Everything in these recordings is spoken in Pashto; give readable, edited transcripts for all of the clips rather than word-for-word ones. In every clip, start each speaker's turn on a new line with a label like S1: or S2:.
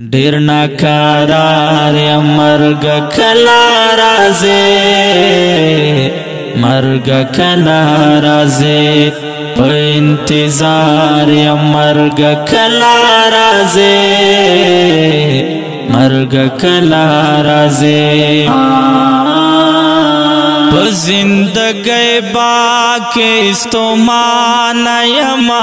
S1: ډیر ناکارار یا مرگ کلا رازے مرگ کلا رازے پا انتظار یا مرگ کلا رازے مرگ کلا رازے پا زندگی باکستو مانا یما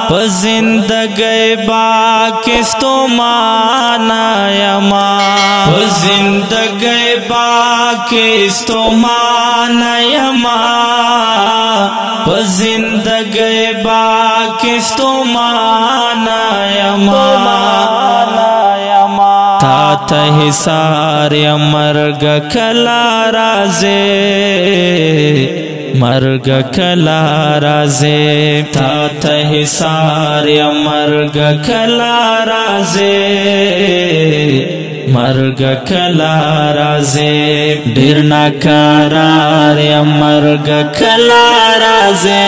S1: پا زندگی باکستو مانا یما پا زندگی باکستو مانا یما پا زندگی باکستو مانا یما تا تا حسار یا مرگ کلا رازے مرگ کلا رازے تا تا حسار یا مرگ کلا رازے مرگ کلا رازے ډیر ناکارار یا مرگ کلا رازے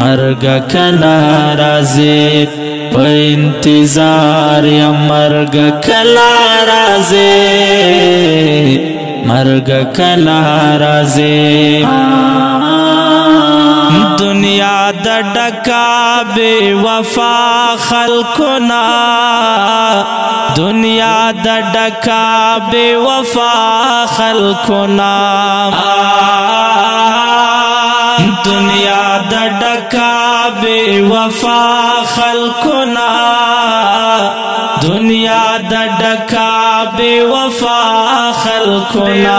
S1: مرگ کلا رازے پا انتظار یا مرگ کلا رازے مرگ کلا رازے دنیا دا ڈکا بے وفا خلقنا دنیا دا ڈکا بے وفا خلقنا دنیا دا ڈکا بے وفا خلقنا دنیا دا ڈکا بے وفا خلقنا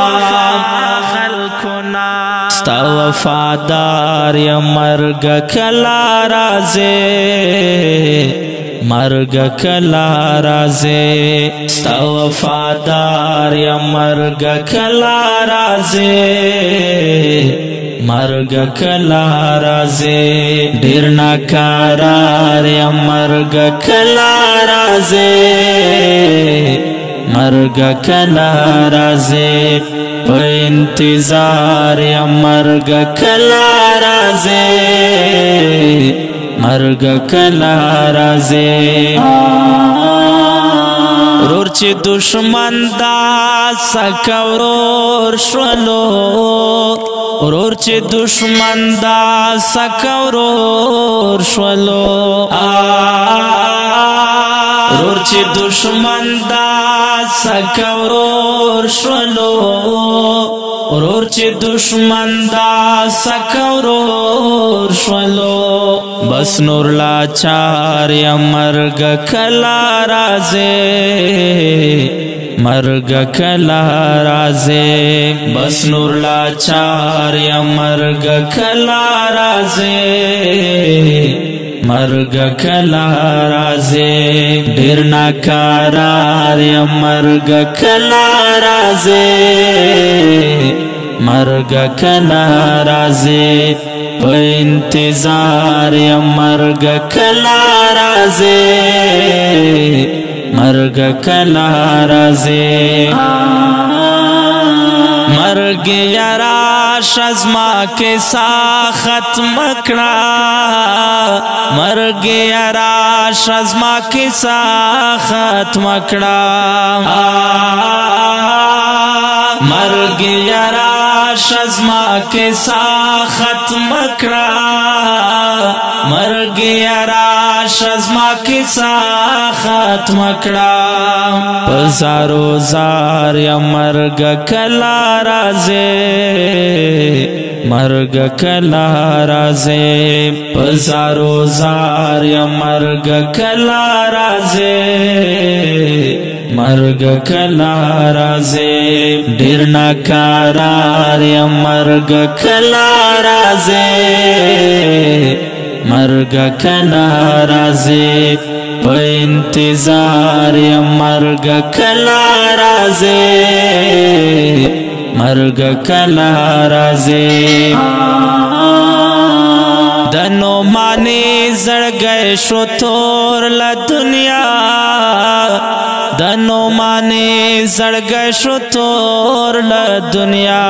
S1: ستا وفادار یا مرگ کلا رازے مرگ کلا رازے ستا وفادار یا مرگ کلا رازے مرگ کلا رازے ډیر ناکارار یا مرگ کلا رازے مرگ کلا رازے پا انتظار یا مرگ کلا رازے مرگ کلا رازے ورور چی دشمن دا سکا ورور شولو ورور چی دشمن دا سکا ورور شولو ورور چی دشمن دا سکا ورور شولو ورور چی دشمن دا سکا ورور شولو بس نور لاچار یا مرگ کلا رازے مرگ کلا رازے بس نور لاچار یا مرگ کلا رازے مرگ کلا رازے ډیر ناکارار یا مرگ کلا رازے مرگ کلا رازے پا انتظار یا مرگ کلا رازے مرگ کلا رازے مرگ یراش ازما کے سا ختم کڑا مرگ یراش ازما کے سا ختم کڑا مرگ یراش ازما کے سا ختم کڑا مرگ یراش ازما کے سا ختم کڑا پزارو زار یا مرگ کلا رازے مرگ کلا رازے پزارو زار یا مرگ کلا رازے مرگ کلا رازے ډیر ناکارار یا مرگ کلا رازے مرگ کلا رازے پا انتظار یا مرگ کلا رازے مرگ کلا رازے دنو مانے زڑ گئے شو تور لا دنیا دنو مانے زڑ گئے شو تور لا دنیا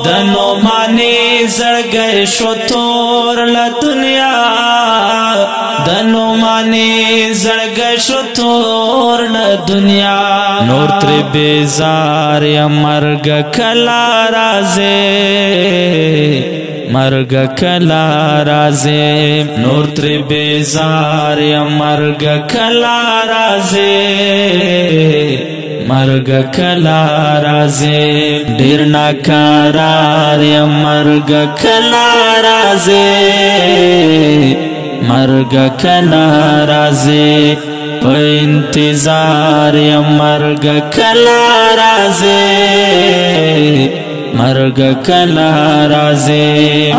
S1: دنو مانے زڑ گئے شو تور لا دنیا دنو مانی زړګ شو تور له دنیا نور تر بیزار یا مرګ کلا راځي مرګ کلا راځي نور تر بیزار یا مرګ کلا راځي مرګ کلا راځي ډیر ناکرار یا مرګ کلا راځي مرګ کلا راځي په انتظار یا مرګ کلا راځي مرګ کلا راځي